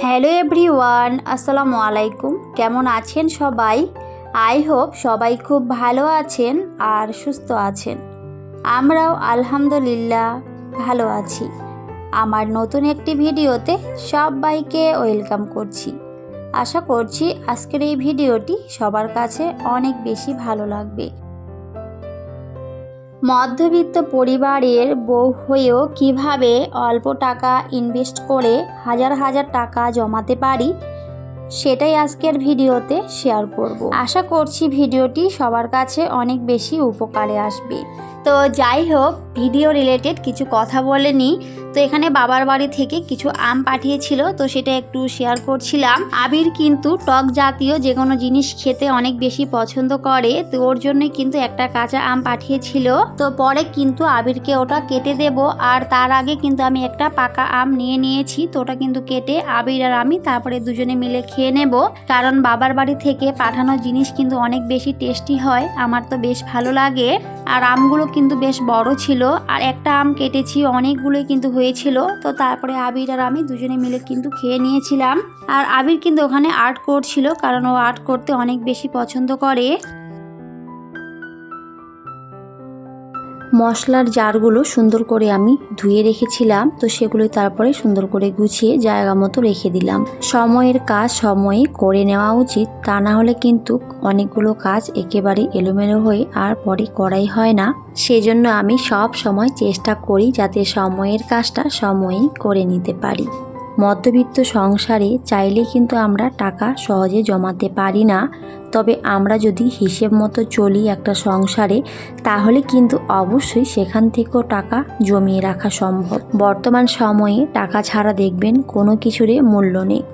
Hello everyone, আসসালামু আলাইকুম। কেমন আছেন সবাই? আই হোপ সবাই খুব ভালো আছেন আর সুস্থ আছেন। আমরাও আলহামদুলিল্লাহ ভালো আছি। আমার নতুন একটি ভিডিওতে সবাইকে ওয়েলকাম করছি। আশা করছি আজকের এই ভিডিওটি সবার কাছে অনেক বেশি ভালো লাগবে। মধ্যবিত্ত পরিবারের বউ হয়েও কিভাবে অল্প টাকা ইনভেস্ট করে হাজার হাজার টাকা জমাতে পারি সেটাই আজকের ভিডিওতে শেয়ার করব। আশা করছি ভিডিওটি সবার কাছে অনেক বেশি উপকারে আসবে। তো যাই হোক, ভিডিও রিলেটেড কিছু কথা বলে নিই। তো এখানে বাবার বাড়ি থেকে কিছু আম পাঠিয়েছিল, তো সেটা একটু শেয়ার করছিলাম। আবির কিন্তু টক জাতীয় যে কোনো জিনিস খেতে অনেক বেশি পছন্দ করে, তো ওর জন্য কিন্তু একটা কাঁচা আম পাঠিয়েছিল। তো পরে কিন্তু আবিরকে ওটা কেটে দেব, আর তার আগে কিন্তু আমি একটা পাকা আম নিয়ে নিয়েছি। তো ওটা কিন্তু কেটে আবির আর আমি তারপরে দুজনে মিলে খেয়ে নেব, কারণ বাবার বাড়ি থেকে পাঠানো জিনিস কিন্তু অনেক বেশি টেস্টি হয়। আমার তো বেশ ভালো লাগে। আর আমগুলো কিন্তু বেশ বড় ছিল, আর একটা আম কেটেছি অনেকগুলোই কিন্তু হয়েছিল। তো তারপরে আবির আর আমি দুজনে মিলে কিন্তু খেয়ে নিয়েছিলাম। আর আবির কিন্তু ওখানে আর্ট করছিল, কারণ ও আর্ট করতে অনেক বেশি পছন্দ করে। মশলার জারগুলো সুন্দর করে আমি ধুয়ে রেখেছিলাম, তো সেগুলো তারপরে সুন্দর করে গুছিয়ে জায়গা মতো রেখে দিলাম। সময়ের কাজ সময়ে করে নেওয়া উচিত, তা না হলে কিন্তু অনেকগুলো কাজ একেবারে এলোমেলো হয়ে আর পরে করাই হয় না। সেজন্য আমি সব সময় চেষ্টা করি যাতে সময়ের কাজটা সময়েই করে নিতে পারি। মধ্যবিত্ত সংসারে চাইলে কিন্তু আমরা টাকা সহজে জমাতে পারি না, তবে আমরা যদি হিসেব মতো চলি একটা সংসারে, তাহলে কিন্তু অবশ্যই সেখান থেকেও টাকা জমিয়ে রাখা সম্ভব। বর্তমান সময়ে টাকা ছাড়া দেখবেন কোনো কিছুরই মূল্য নেই।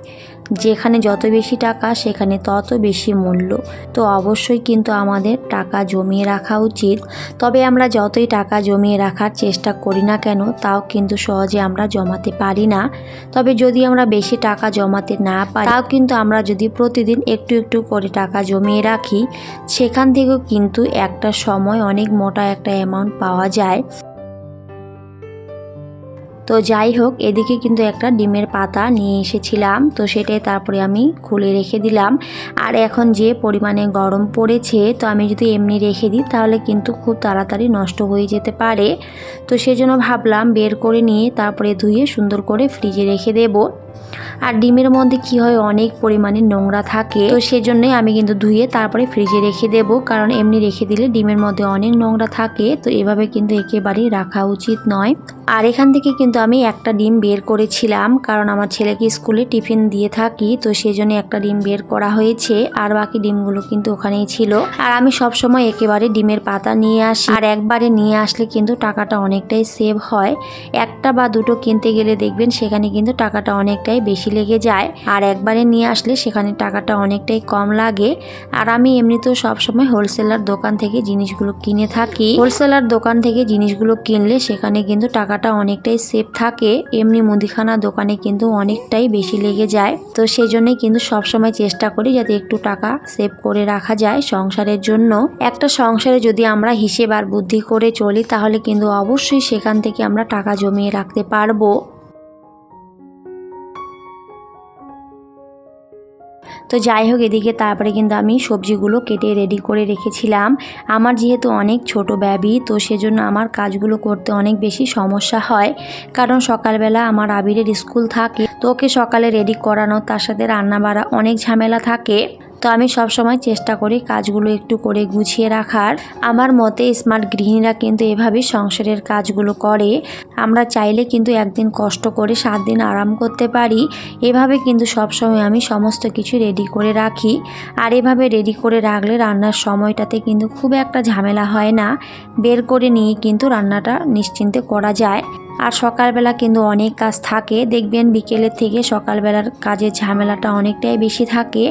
যেখানে যত বেশি টাকা সেখানে তত বেশি মূল্য। তো অবশ্যই কিন্তু আমাদের টাকা জমিয়ে রাখা উচিত। তবে আমরা যতই টাকা জমিয়ে রাখার চেষ্টা করি না কেন, তাও কিন্তু সহজে আমরা জমাতে পারি না। তবে যদি আমরা বেশি টাকা জমাতে না পারি, তাও কিন্তু আমরা যদি প্রতিদিন একটু একটু করে টাকা জমিয়ে রাখি, সেখান থেকেও কিন্তু একটা সময় অনেক মোটা একটা অ্যামাউন্ট পাওয়া যায়। তো যাই হোক, এদিকে কিন্তু একটা ডিমের পাতা নিয়ে এসেছিলাম, তো সেটাই তারপরে আমি খুলে রেখে দিলাম। আর এখন যে পরিমাণে গরম পড়েছে, তো আমি যদি এমনি রেখে দিই তাহলে কিন্তু খুব তাড়াতাড়ি নষ্ট হয়ে যেতে পারে। তো সেজন্য ভাবলাম বের করে নিয়ে তারপরে ধুয়ে সুন্দর করে ফ্রিজে রেখে দেব। আর ডিমের মধ্যে কি হয়, অনেক পরিমাণে নোংরা থাকে, তো সেজন্যই আমি কিন্তু ধুয়ে তারপরে ফ্রিজে রেখে দেব, কারণ এমনি রেখে দিলে ডিমের মধ্যে অনেক নোংরা থাকে। তো এভাবে কিন্তু একেবারেই রাখা উচিত নয়। আর এখান থেকে কিন্তু আমি একটা ডিম বের করেছিলাম, কারণ আমার ছেলেকে স্কুলে টিফিন দিয়ে থাকি, তো সেজন্য একটা ডিম বের করা হয়েছে। আর বাকি ডিমগুলো কিন্তু ওখানেই ছিল। আর আমি সব সময় একেবারে ডিমের পাতা নিয়ে আসি, আর একবারে নিয়ে আসলে কিন্তু টাকাটা অনেকটাই সেভ হয়। একটা বা দুটো কিনতে গেলে দেখবেন সেখানে কিন্তু টাকাটা অনেকটাই বেশি লেগে যায়, আর একবারে নিয়ে আসলে সেখানে টাকাটা অনেকটাই কম লাগে। আর আমি এমনিতেও সবসময় হোলসেলার দোকান থেকে জিনিসগুলো কিনে থাকি। হোলসেলার দোকান থেকে জিনিসগুলো কিনলে সেখানে কিন্তু টাকাটা অনেকটাই সেভ থাকে। এমনি মুদিখানা দোকানে কিন্তু অনেকটাই বেশি লেগে যায়। তো সেই জন্যই কিন্তু সবসময় চেষ্টা করি যাতে একটু টাকা সেভ করে রাখা যায় সংসারের জন্য। একটা সংসারে যদি আমরা হিসেব আর বুদ্ধি করে চলি, তাহলে কিন্তু অবশ্যই সেখান থেকে আমরা টাকা জমিয়ে রাখতে পারবো। তো যাই হোক, এদিকে তারপরে কিন্তু আমি সবজিগুলো কেটে রেডি করে রেখেছিলাম। আমার যেহেতু অনেক ছোট বেবি, তো সেজন্য আমার কাজগুলো করতে অনেক বেশি সমস্যা হয়, কারণ সকালবেলা আমার আবিরের স্কুল থাকে, তো ওকে সকালে রেডি করানো, তার সাথে রান্না বাড়া অনেক ঝামেলা থাকে। তো আমি সব সময় চেষ্টা করি কাজগুলো একটু করে গুছিয়ে রাখার। আমার মতে স্মার্ট গৃহিণীরা কিন্তু এভাবেই সংসারের কাজগুলো করে। আমরা চাইলে কিন্তু একদিন কষ্ট করে 7 দিন আরাম করতে পারি। এভাবে কিন্তু সব সময় আমি সমস্ত কিছু রেডি করে রাখি। আর এভাবে রেডি করে রাখলে রান্নার সময়টাতে কিন্তু খুব একটা ঝামেলা হয় না। বের করে নিয়ে কিন্তু রান্নাটা নিশ্চিন্তে করা যায়। আর সকালবেলা কিন্তু অনেক কাজ থাকে, দেখবেন বিকেলের থেকে সকালবেলার কাজের ঝামেলাটা অনেকটাই বেশি থাকে।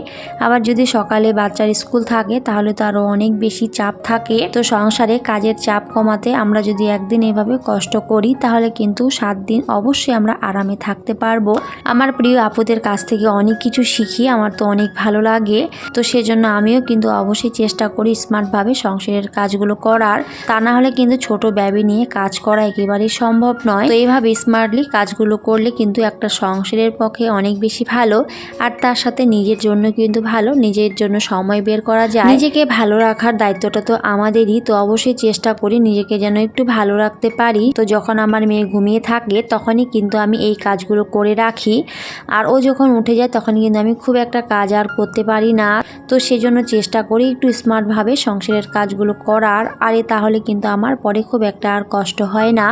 আবার যদি সকালে বাচ্চার স্কুল থাকে তাহলে তো আরও অনেক বেশি চাপ থাকে। তো সংসারে কাজের চাপ কমাতে আমরা যদি একদিন এভাবে কষ্ট করি, তাহলে কিন্তু 7 দিন অবশ্যই আমরা আরামে থাকতে পারবো। আমার প্রিয় আপুদের কাছ থেকে অনেক কিছু শিখি, আমার তো অনেক ভালো লাগে। তো সেজন্য আমিও কিন্তু অবশ্যই চেষ্টা করি স্মার্টভাবে সংসারের কাজগুলো করার। তা না হলে কিন্তু ছোট বেবি নিয়ে কাজ করা একেবারেই সম্ভব নয়। নয়। তো এইভাবে স্মার্টলি কাজগুলো করলে কিন্তু একটা সংসারের পক্ষে অনেক বেশি ভালো, আর তার সাথে নিজের জন্য কিন্তু ভালো, নিজের জন্য সময় বের করা যায়। নিজেকে ভালো রাখার দায়িত্বটা তো আমাদেরই, তো অবশ্যই চেষ্টা করি নিজেকে যেন একটু ভালো রাখতে পারি। তো যখন আমার মেয়ে ঘুমিয়ে থাকে তখনই কিন্তু আমি এই কাজগুলো করে রাখি, আর ও যখন উঠে যায় তখন কিন্তু আমি খুব একটা কাজ আর করতে পারি না। তো সেজন্য চেষ্টা করি একটু স্মার্টভাবে সংসারের কাজগুলো করার, আরে তাহলে কিন্তু আমার পরে খুব একটা আর কষ্ট হয় না।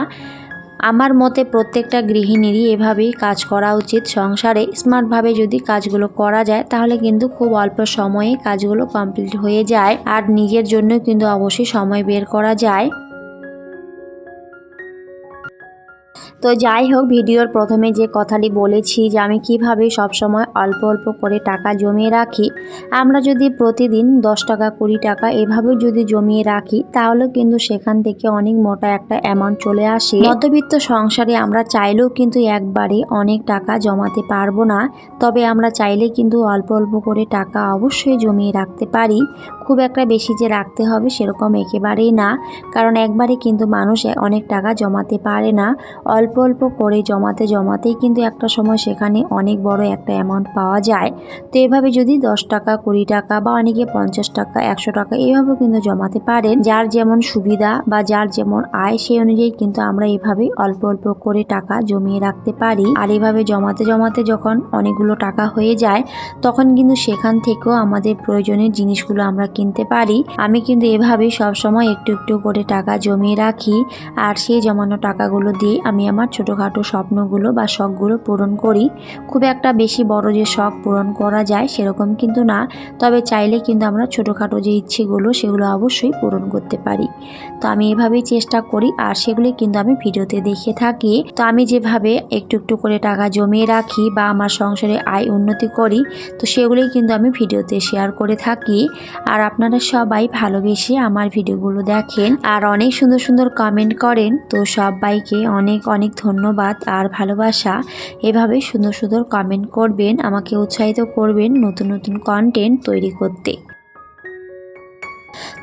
আমার মতে প্রত্যেকটা গৃহিণীরই এভাবেই কাজ করা উচিত। সংসারে স্মার্টভাবে যদি কাজগুলো করা যায় তাহলে কিন্তু খুব অল্প সময়ে কাজগুলো কমপ্লিট হয়ে যায়, আর নিজের জন্য কিন্তু অবশ্যই সময় বের করা যায়। তো যাই হোক, ভিডিওর প্রথমে যে কথাটি বলেছি যে আমি কিভাবে সবসময় অল্প অল্প করে টাকা জমিয়ে রাখি। আমরা যদি প্রতিদিন 10 টাকা 20 টাকা এভাবে যদি জমিয়ে রাখি তাহলে কিন্তু সেখান থেকে অনেক মোটা একটা অ্যামাউন্ট চলে আসে। মধ্যবিত্ত সংসারে আমরা চাইলেও কিন্তু একবারে অনেক টাকা জমাতে পারবো না, তবে আমরা চাইলে কিন্তু অল্প অল্প করে টাকা অবশ্যই জমিয়ে রাখতে পারি। খুব একটা বেশি যে রাখতে হবে সেরকম একেবারেই না, কারণ একবারে কিন্তু মানুষ অনেক টাকা জমাতে পারে না। অল্প অল্প করে জমাতে জমাতেই কিন্তু একটা সময় সেখানে অনেক বড় একটা অ্যামাউন্ট পাওয়া যায়। তো এভাবে যদি 10 টাকা 20 টাকা বা অনেকে 50 টাকা 100 টাকা এভাবেও কিন্তু জমাতে পারেন। যার যেমন সুবিধা বা যার যেমন আয় সেই অনুযায়ী কিন্তু আমরা এভাবে অল্প অল্প করে টাকা জমিয়ে রাখতে পারি। আর এভাবে জমাতে জমাতে যখন অনেকগুলো টাকা হয়ে যায় তখন কিন্তু সেখান থেকেও আমাদের প্রয়োজনীয় জিনিসগুলো আমরা কিনতে পারি। আমি কিন্তু এভাবেই সবসময় একটু একটু করে টাকা জমিয়ে রাখি, আর সেই জমানো টাকাগুলো দিয়ে আমি আমার ছোটোখাটো স্বপ্নগুলো বা শখগুলো পূরণ করি। খুব একটা বেশি বড় যে শখ পূরণ করা যায় সেরকম কিন্তু না, তবে চাইলে কিন্তু আমরা ছোটোখাটো যে ইচ্ছেগুলো সেগুলো অবশ্যই পূরণ করতে পারি। তো আমি এভাবেই চেষ্টা করি, আর সেগুলি কিন্তু আমি ভিডিওতে দেখে থাকি। তো আমি যেভাবে একটু একটু করে টাকা জমিয়ে রাখি বা আমার সংসারে আয় উন্নতি করি, তো সেগুলোই কিন্তু আমি ভিডিওতে শেয়ার করে থাকি। আর আপনারা সবাই ভালোবেসে আমার ভিডিওগুলো দেখেন আর অনেক সুন্দর সুন্দর কমেন্ট করেন, তো সবাইকে অনেক অনেক ধন্যবাদ আর ভালোবাসা। এভাবে সুন্দর সুন্দর কমেন্ট করবেন, আমাকে উৎসাহিত করবেন নতুন নতুন কন্টেন্ট তৈরি করতে।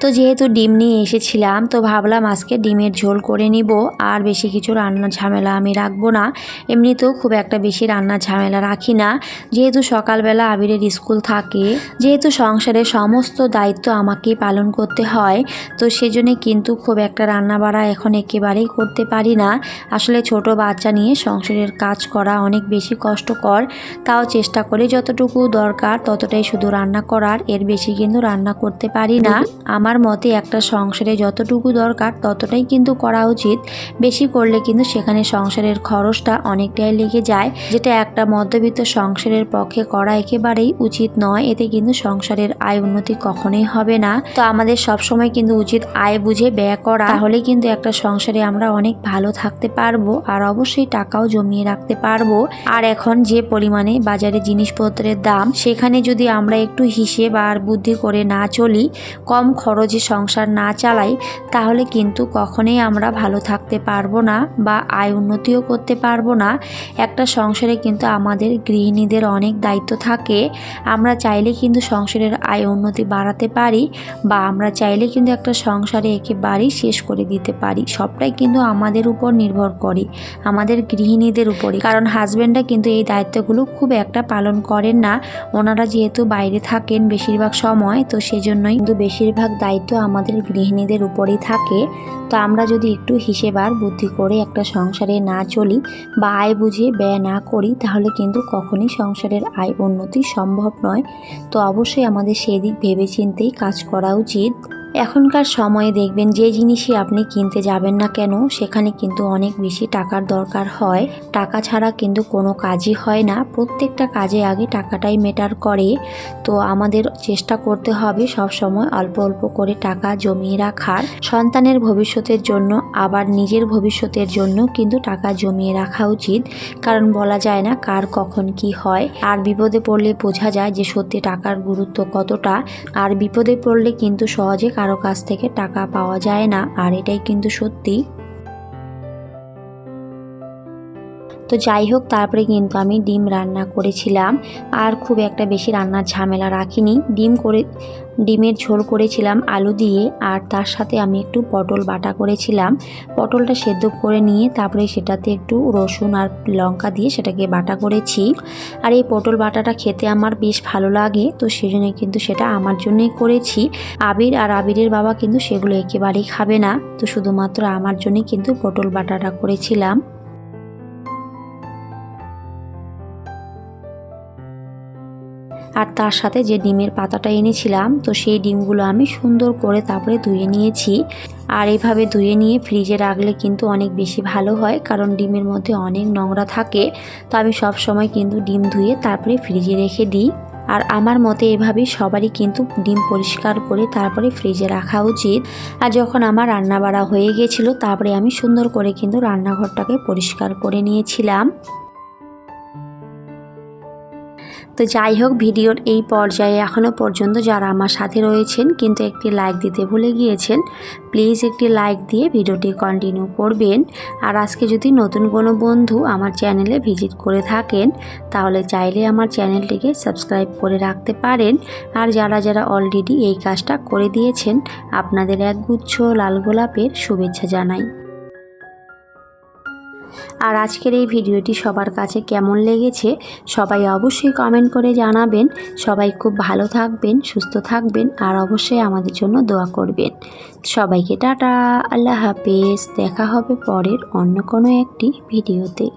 তো যেহেতু ডিম নিয়ে এসেছিলাম তো ভাবলাম আজকে ডিমের ঝোল করে নিব, আর বেশি কিছু রান্নার ঝামেলা আমি রাখবো না। এমনিতেও খুব একটা বেশি রান্নার ঝামেলা রাখি না, যেহেতু সকালবেলা আবিরের স্কুল থাকে, যেহেতু সংসারের সমস্ত দায়িত্ব আমাকেই পালন করতে হয়, তো সেজন্য কিন্তু খুব একটা রান্না বাড়া এখন একেবারেই করতে পারি না। আসলে ছোট বাচ্চা নিয়ে সংসারের কাজ করা অনেক বেশি কষ্টকর, তাও চেষ্টা করি যতটুকু দরকার ততটাই শুধু রান্না করার, এর বেশি কিন্তু রান্না করতে পারি না। আমার মতে একটা সংসারে যতটুকু দরকার ততটাই কিন্তু করা উচিত, বেশি করলে কিন্তু সেখানে সংসারের খরচটা অনেকটাই লেগে যায়, যেটা একটা মধ্যবিত্ত সংসারের পক্ষে করা একেবারেই উচিত নয়। এতে কিন্তু সংসারের আয় উন্নতি কখনোই হবে না। তো আমাদের সবসময় কিন্তু উচিত আয় বুঝে ব্যয় করা, তাহলে কিন্তু একটা সংসারে আমরা অনেক ভালো থাকতে পারবো, আর অবশ্যই টাকাও জমিয়ে রাখতে পারবো। আর এখন যে পরিমাণে বাজারে জিনিসপত্রের দাম, সেখানে যদি আমরা একটু হিসেব আর বুদ্ধি করে না চলি, কম খরচে সংসার না চালাই, তাহলে কিন্তু কখনোই আমরা ভালো থাকতে পারবো না বা আয় উন্নতিও করতে পারবো না। একটা সংসারে কিন্তু আমাদের গৃহিণীদের অনেক দায়িত্ব থাকে। আমরা চাইলে কিন্তু সংসারের আয় উন্নতি বাড়াতে পারি, বা আমরা চাইলে কিন্তু একটা সংসারে একেবারেই শেষ করে দিতে পারি। সবটাই কিন্তু আমাদের উপর নির্ভর করে, আমাদের গৃহিণীদের উপরে। কারণ হাজব্যান্ডরা কিন্তু এই দায়িত্বগুলো খুব একটা পালন করেন না, ওনারা যেহেতু বাইরে থাকেন বেশিরভাগ সময়, তো সেজন্যই কিন্তু বেশিরভাগ দায়িত্ব আমাদের গৃহিণীদের উপরেই থাকে। তো আমরা যদি একটু হিসেব আর বুদ্ধি করে একটা সংসারে না চলি বা আয় বুঝে ব্যয় না করি, তাহলে কিন্তু কখনোই সংসারের আয় উন্নতি সম্ভব নয়। তো অবশ্যই আমাদের সেদিক ভেবেচিন্তেই কাজ করা উচিত। এখনকার সময়ে দেখবেন যে জিনিসই আপনি কিনতে যাবেন না কেন সেখানে কিন্তু অনেক বেশি টাকার দরকার হয়। টাকা ছাড়া কিন্তু কোনো কাজই হয় না, প্রত্যেকটা কাজে আগে টাকাটাই ম্যাটার করে। তো আমাদের চেষ্টা করতে হবে সব সময় অল্প অল্প করে টাকা জমিয়ে রাখার, সন্তানের ভবিষ্যতের জন্য আবার নিজের ভবিষ্যতের জন্য কিন্তু টাকা জমিয়ে রাখা উচিত। কারণ বলা যায় না কার কখন কি হয়, আর বিপদে পড়লে বোঝা যায় যে সত্যি টাকার গুরুত্ব কতটা। আর বিপদে পড়লে কিন্তু সহজে কারো কাছ থেকে টাকা পাওয়া যায় না, আর এটাই কিন্তু সত্যি। তো যাই হোক, তারপরে কিন্তু আমি ডিম রান্না করেছিলাম। আর খুব একটা বেশি রান্নার ঝামেলা রাখিনি। ডিমের ঝোল করেছিলাম আলু দিয়ে, আর তার সাথে আমি একটু পটল বাটা করেছিলাম। পটলটা সেদ্ধ করে নিয়ে তারপরে সেটাতে একটু রসুন আর লঙ্কা দিয়ে সেটাকে বাটা করেছি। আর এই পটল বাটাটা খেতে আমার বেশ ভালো লাগে, তো সেজন্য কিন্তু সেটা আমার জন্যই করেছি। আবিরের বাবা কিন্তু সেগুলো একেবারেই খাবে না, তো শুধুমাত্র আমার জন্যই কিন্তু পটল বাটাটা করেছিলাম। আর তার সাথে যে ডিমের পাতাটা এনেছিলাম, তো সেই ডিমগুলো আমি সুন্দর করে তারপরে ধুয়ে নিয়েছি। আর এইভাবে ধুয়ে নিয়ে ফ্রিজে রাখলে কিন্তু অনেক বেশি ভালো হয়, কারণ ডিমের মধ্যে অনেক নোংরা থাকে। তো আমি সব সময় কিন্তু ডিম ধুয়ে তারপরে ফ্রিজে রেখে দিই। আর আমার মতে এভাবেই সবারই কিন্তু ডিম পরিষ্কার করে তারপরে ফ্রিজে রাখা উচিত। আর যখন আমার রান্না বাড়া হয়ে গেছিলো, তারপরে আমি সুন্দর করে কিন্তু রান্নাঘরটাকে পরিষ্কার করে নিয়েছিলাম। তো যাই হোক, ভিডিওর এই পর্যায়ে এখনও পর্যন্ত যারা আমার সাথে রয়েছেন কিন্তু একটি লাইক দিতে ভুলে গিয়েছেন, প্লিজ একটি লাইক দিয়ে ভিডিওটি কন্টিনিউ করবেন। আর আজকে যদি নতুন কোনো বন্ধু আমার চ্যানেলে ভিজিট করে থাকেন, তাহলে চাইলে আমার চ্যানেলটিকে সাবস্ক্রাইব করে রাখতে পারেন। আর যারা যারা অলরেডি এই কাজটা করে দিয়েছেন, আপনাদের একগুচ্ছ লাল গোলাপের শুভেচ্ছা জানাই। আর আজকের এই ভিডিওটি সবার কাছে কেমন লেগেছে সবাই অবশ্যই কমেন্ট করে জানাবেন। সবাই খুব ভালো থাকবেন, সুস্থ থাকবেন, আর অবশ্যই আমাদের জন্য দোয়া করবেন। সবাইকে টাটা, আল্লাহ হাফেজ। দেখা হবে পরের অন্য কোনো একটি ভিডিওতে।